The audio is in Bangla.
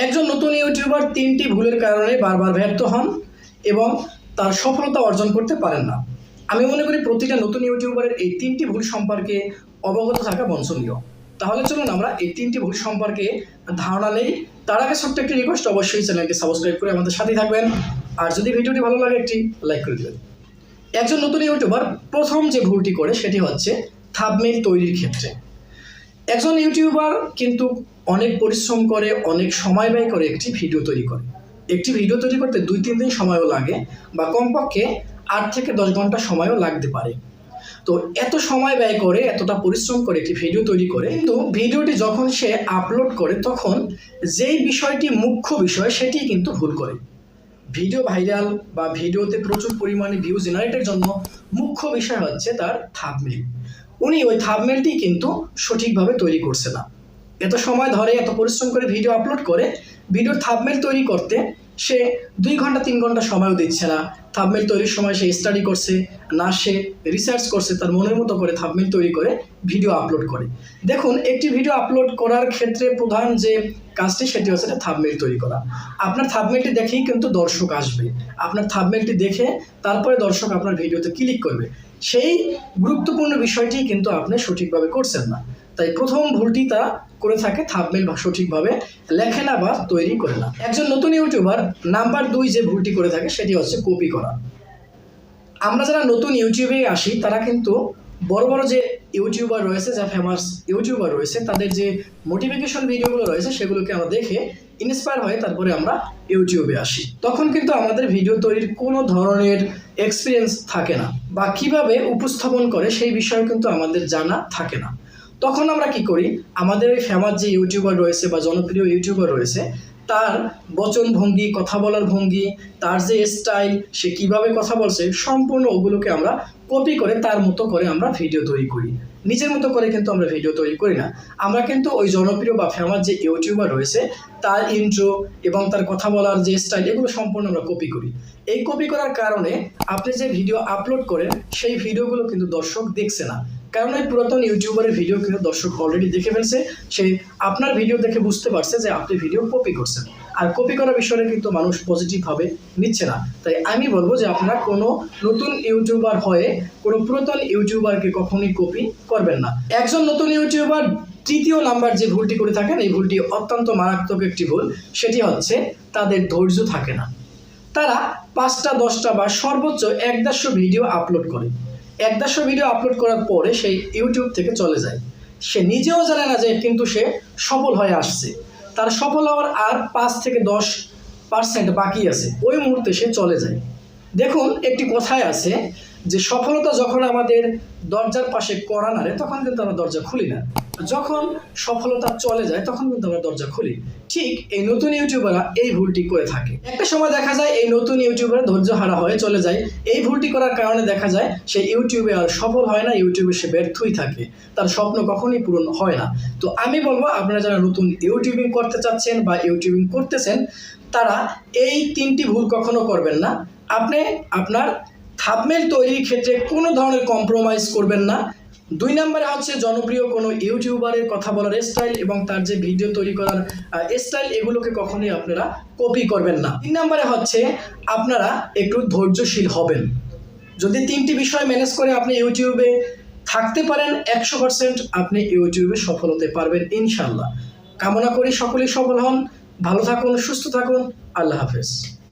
একজন নতুন ইউটিউবার 3টি ভুলের কারণে বারবার ব্যর্থ হন এবং তার সফলতা অর্জন করতে পারেন না। আমি মনে করি প্রতিটা নতুন ইউটিউবারের এই 3টি ভুল সম্পর্কে অবগত থাকা বাঞ্ছনীয়। তাহলে চলুন আমরা এই 3টি ভুল সম্পর্কে ধারণা নেই। তার আগে ছোট্ট একটি রিকোয়েস্ট, অবশ্যই চ্যানেলটি সাবস্ক্রাইব করে আমাদের সাথেই থাকবেন। আর যদি ভিডিওটি ভালো লাগে একটি লাইক করে দেবেন। একজন নতুন ইউটিউবার প্রথম যে ভুলটি করে সেটি হচ্ছে থাম্বনেইল তৈরির ক্ষেত্রে। একজন ইউটিউবার কিন্তু অনেক পরিশ্রম করে, অনেক সময় ব্যয় করে একটি ভিডিও তৈরি করে। একটি ভিডিও তৈরি করতে 2-3 দিন সময়ও লাগে বা কমপক্ষে 8 থেকে 10 ঘন্টা সময়ও লাগতে পারে। তো এত সময় ব্যয় করে, এতটা পরিশ্রম করে একটি ভিডিও তৈরি করে, কিন্তু ভিডিওটি যখন সে আপলোড করে তখন যেই বিষয়টি মুখ্য বিষয় সেটি কিন্তু ভুল করে। ভিডিও ভাইরাল বা ভিডিওতে প্রচুর পরিমাণে ভিউ জেনারেটের জন্য মুখ্য বিষয় হচ্ছে তার থাম্বনেইল। উনি ওই থাম্বনেইলটি কিন্তু সঠিকভাবে তৈরি করছে না। এত সময় ধরে এত পরিশ্রম করে ভিডিও আপলোড করে ভিডিওর থাম্বনেইল তৈরি করতে সে 2 ঘন্টা 3 ঘন্টা সময়ও দিচ্ছে না। থাম্বনেইল তৈরির সময় সে স্টাডি করছে না, সে রিসার্চ করছে, তার মনের মতো করে থাম্বনেইল তৈরি করে ভিডিও আপলোড করে। দেখুন, একটি ভিডিও আপলোড করার ক্ষেত্রে প্রধান যে কাজটি সেটি হচ্ছে থাম্বনেইল তৈরি করা। আপনার থাম্বনেইলটি দেখেই কিন্তু দর্শক আসবে। আপনার থাম্বনেইলটি দেখে তারপরে দর্শক আপনার ভিডিওতে ক্লিক করবে। সেই গুরুত্বপূর্ণ বিষয়টি কিন্তু আপনি সঠিকভাবে করছেন না। তাই প্রথম ভুলটি তারা করে থাকে, থাম্বনেইল সঠিকভাবে লেখে না বা তৈরি করে না। একজন নতুন ইউটিউবার নাম্বার 2 যে ভুলটি করে থাকে সেটি হচ্ছে কপি করা। আমরা যারা নতুন ইউটিউবে আসি তারা কিন্তু বড় বড় যে ইউটিউবার রয়েছে, যা ফেমাস ইউটিউবার রয়েছে, তাদের যে মোটিভেশন ভিডিওগুলো রয়েছে সেগুলোকে আমরা দেখে ইন্সপায়ার হয়ে তারপরে আমরা ইউটিউবে আসি। তখন কিন্তু আমাদের ভিডিও তৈরির কোনো ধরনের এক্সপিরিয়েন্স থাকে না বা কিভাবে উপস্থাপন করে সেই বিষয়ে কিন্তু আমাদের জানা থাকে না। তখন আমরা কি করি, আমাদের এই ফেমাস যে ইউটিউবার রয়েছে বা জনপ্রিয় ইউটিউবার রয়েছে তার বচন ভঙ্গি, কথা বলার ভঙ্গি, তার যে স্টাইল, সে কিভাবে কথা বলছে, সম্পূর্ণ ওগুলোকে আমরা কপি করে তার মতো করে আমরা ভিডিও তৈরি করি। নিজের মতো করে কিন্তু আমরা ভিডিও তৈরি করি না। আমরা কিন্তু ওই জনপ্রিয় বা ফেমাস যে ইউটিউবার রয়েছে তার ইন্ট্রো এবং তার কথা বলার যে স্টাইল, এগুলো সম্পূর্ণ আমরা কপি করি। এই কপি করার কারণে আপনি যে ভিডিও আপলোড করেন সেই ভিডিওগুলো কিন্তু দর্শক দেখছে না। কারণ এই পুরাতন ইউটিউবারের ভিডিও কিন্তু দর্শক অলরেডি দেখে ফেলছে। সে আপনার ভিডিও দেখে বুঝতে পারছে যে আপনি ভিডিও কপি করছেন। আর কপি করার বিষয়ে কিন্তু মানুষ পজিটিভভাবে নিচ্ছে না। তাই আমি বলবো যে আপনারা কোনো নতুন ইউটিউবার হয়ে কোনো পুরাতন ইউটিউবারকে কখনোই কপি করবেন না। একজন নতুন ইউটিউবার তৃতীয় নাম্বার যে ভুলটি করে থাকেন, এই ভুলটি অত্যন্ত মারাত্মক একটি ভুল। সেটি হচ্ছে তাদের ধৈর্য থাকে না। তারা 5টা 10টা বা সর্বোচ্চ 1-150 ভিডিও আপলোড করে। 1-150 ভিডিও আপলোড করার পরে সেই ইউটিউব থেকে চলে যায়। সে নিজেও জানে না যে কিন্তু সে সফল হয়ে আসছে। তার সফল হওয়ার আর 5 থেকে 10% বাকি আছে, ওই মুহূর্তে সে চলে যায়। দেখুন, একটি কথাই আছে যে সফলতা যখন আমাদের দরজার পাশে কড়া নাড়ে তখন কিন্তু আমরা দরজা খুলি না, যখন সফলতা চলে যায় তখন কিন্তু আমরা দরজা খুলি। ঠিক এই নতুন ইউটিউবাররা এই ভুলটি করে থাকে। একটা সময় দেখা যায় এই নতুন ইউটিউবার ধৈর্য হারা হয়ে চলে যায়। এই ভুলটি করার কারণে দেখা যায় সে ইউটিউবে আর সফল হয় না, ইউটিউবে সে ব্যর্থই থাকে, তার স্বপ্ন কখনোই পূরণ হয় না। তো আমি বলবো, আপনারা যারা নতুন ইউটিউবিং করতে চাচ্ছেন বা ইউটিউবিং করতেছেন তারা এই 3টি ভুল কখনো করবেন না। আপনি আপনার থাম্বনেইল তৈরির ক্ষেত্রে কোনো ধরনের কম্প্রোমাইজ করবেন না। 2 নম্বরে হচ্ছে জনপ্রিয় কোনো ইউটিউবারের কথা বলার স্টাইল এবং তার যে ভিডিও তৈরি করার স্টাইল, এগুলোকে কখনোই আপনারা কপি করবেন না। 3 নম্বরে হচ্ছে আপনারা একটু ধৈর্যশীল হবেন। যদি 3টি বিষয় ম্যানেজ করে আপনি ইউটিউবে থাকতে পারেন 100% আপনি ইউটিউবে সফল হতে পারবেন ইনশাআল্লাহ। কামনা করি সকলেই সফল হন। ভালো থাকুন, সুস্থ থাকুন। আল্লাহ হাফেজ।